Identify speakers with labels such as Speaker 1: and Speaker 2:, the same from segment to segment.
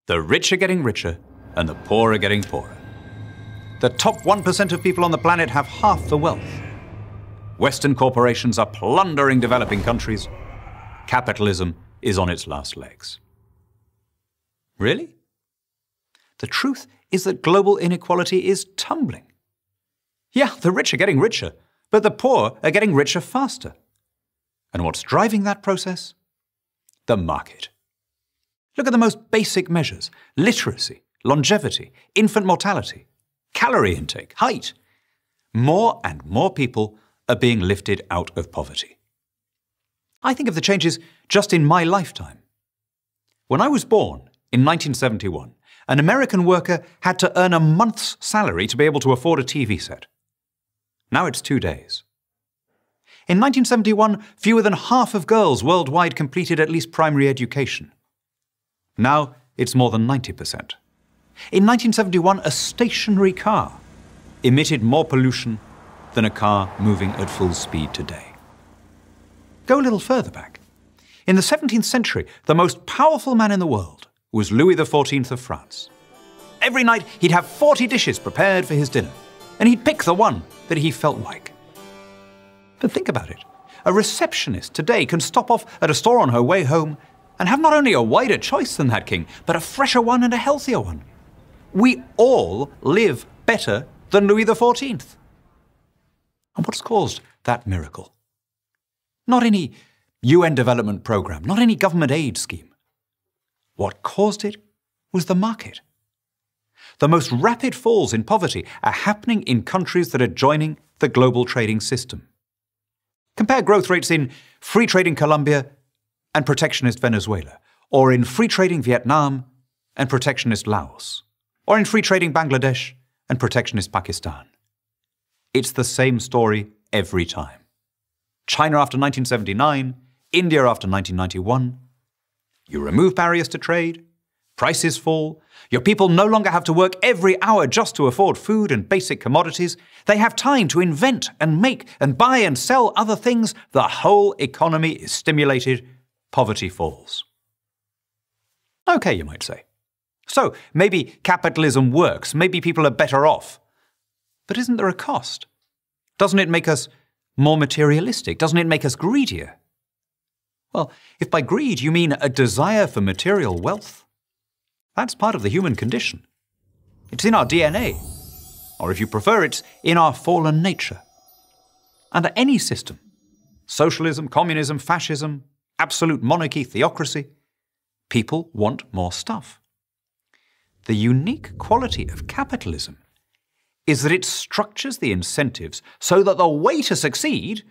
Speaker 1: The rich are getting richer, and the poor are getting poorer. The top 1% of people on the planet have half the wealth. Western corporations are plundering developing countries. Capitalism is on its last legs. Really? The truth is that global inequality is tumbling. Yeah, the rich are getting richer, but the poor are getting richer faster. And what's driving that process? The market. Look at the most basic measures: literacy, longevity, infant mortality, calorie intake, height. More and more people are being lifted out of poverty. I think of the changes just in my lifetime. When I was born in 1971, an American worker had to earn a month's salary to be able to afford a TV set. Now it's 2 days. In 1971, fewer than half of girls worldwide completed at least primary education. Now it's more than 90%. In 1971, a stationary car emitted more pollution than a car moving at full speed today. Go a little further back. In the 17th century, the most powerful man in the world was Louis XIV of France. Every night he'd have 40 dishes prepared for his dinner, and he'd pick the one that he felt like. But think about it. A receptionist today can stop off at a store on her way home and have not only a wider choice than that king, but a fresher one and a healthier one. We all live better than Louis XIV. And what's caused that miracle? Not any UN development program, not any government aid scheme. What caused it was the market. The most rapid falls in poverty are happening in countries that are joining the global trading system. Compare growth rates in free trading Colombia and protectionist Venezuela, or in free trading Vietnam and protectionist Laos, or in free trading Bangladesh and protectionist Pakistan. It's the same story every time. China after 1979, India after 1991. You remove barriers to trade, prices fall, your people no longer have to work every hour just to afford food and basic commodities. They have time to invent and make and buy and sell other things. The whole economy is stimulated. Poverty falls. Okay, you might say. So maybe capitalism works, maybe people are better off. But isn't there a cost? Doesn't it make us more materialistic? Doesn't it make us greedier? Well, if by greed you mean a desire for material wealth, that's part of the human condition. It's in our DNA. Or if you prefer, it's in our fallen nature. Under any system, socialism, communism, fascism, absolute monarchy, theocracy, people want more stuff. The unique quality of capitalism is that it structures the incentives so that the way to succeed,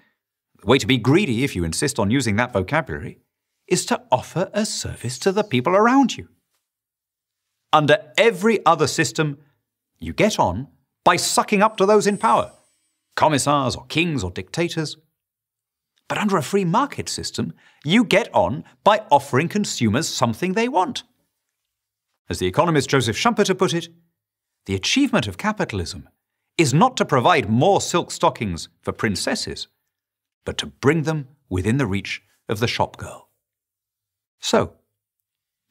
Speaker 1: the way to be greedy, if you insist on using that vocabulary, is to offer a service to the people around you. Under every other system, you get on by sucking up to those in power, commissars or kings or dictators. But under a free market system, you get on by offering consumers something they want. As the economist Joseph Schumpeter put it, the achievement of capitalism is not to provide more silk stockings for princesses, but to bring them within the reach of the shop girl. So,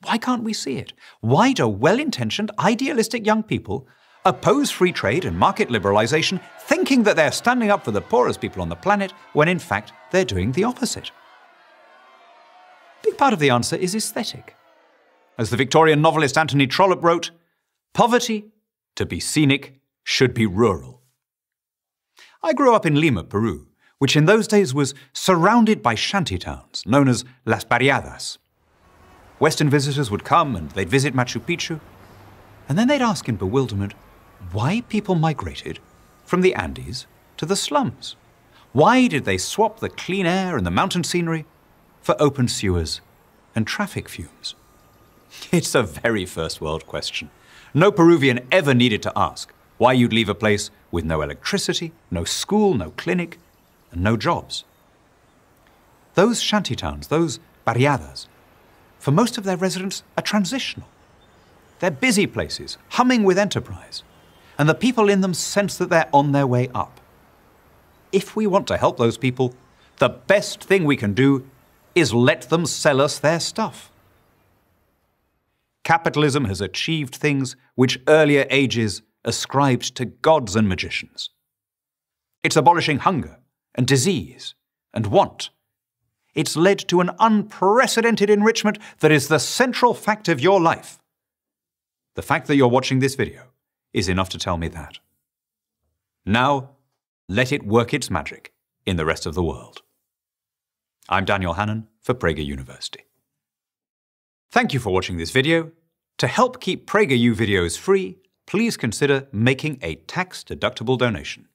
Speaker 1: why can't we see it? Why do well-intentioned, idealistic young people oppose free trade and market liberalization, thinking that they're standing up for the poorest people on the planet, when in fact they're doing the opposite? A big part of the answer is aesthetic. As the Victorian novelist Anthony Trollope wrote, "Poverty, to be scenic, should be rural." I grew up in Lima, Peru, which in those days was surrounded by shanty towns known as Las Barriadas. Western visitors would come and they'd visit Machu Picchu, and then they'd ask in bewilderment why people migrated from the Andes to the slums. Why did they swap the clean air and the mountain scenery for open sewers and traffic fumes? It's a very first world question. No Peruvian ever needed to ask why you'd leave a place with no electricity, no school, no clinic, and no jobs. Those shantytowns, those barriadas, for most of their residents are transitional. They're busy places, humming with enterprise, and the people in them sense that they're on their way up. If we want to help those people, the best thing we can do is let them sell us their stuff. capitalism has achieved things which earlier ages ascribed to gods and magicians. It's abolishing hunger and disease and want. It's led to an unprecedented enrichment that is the central fact of your life. The fact that you're watching this video is enough to tell me that. Now, let it work its magic in the rest of the world. I'm Daniel Hannan for Prager University. Thank you for watching this video. To help keep PragerU videos free, please consider making a tax-deductible donation.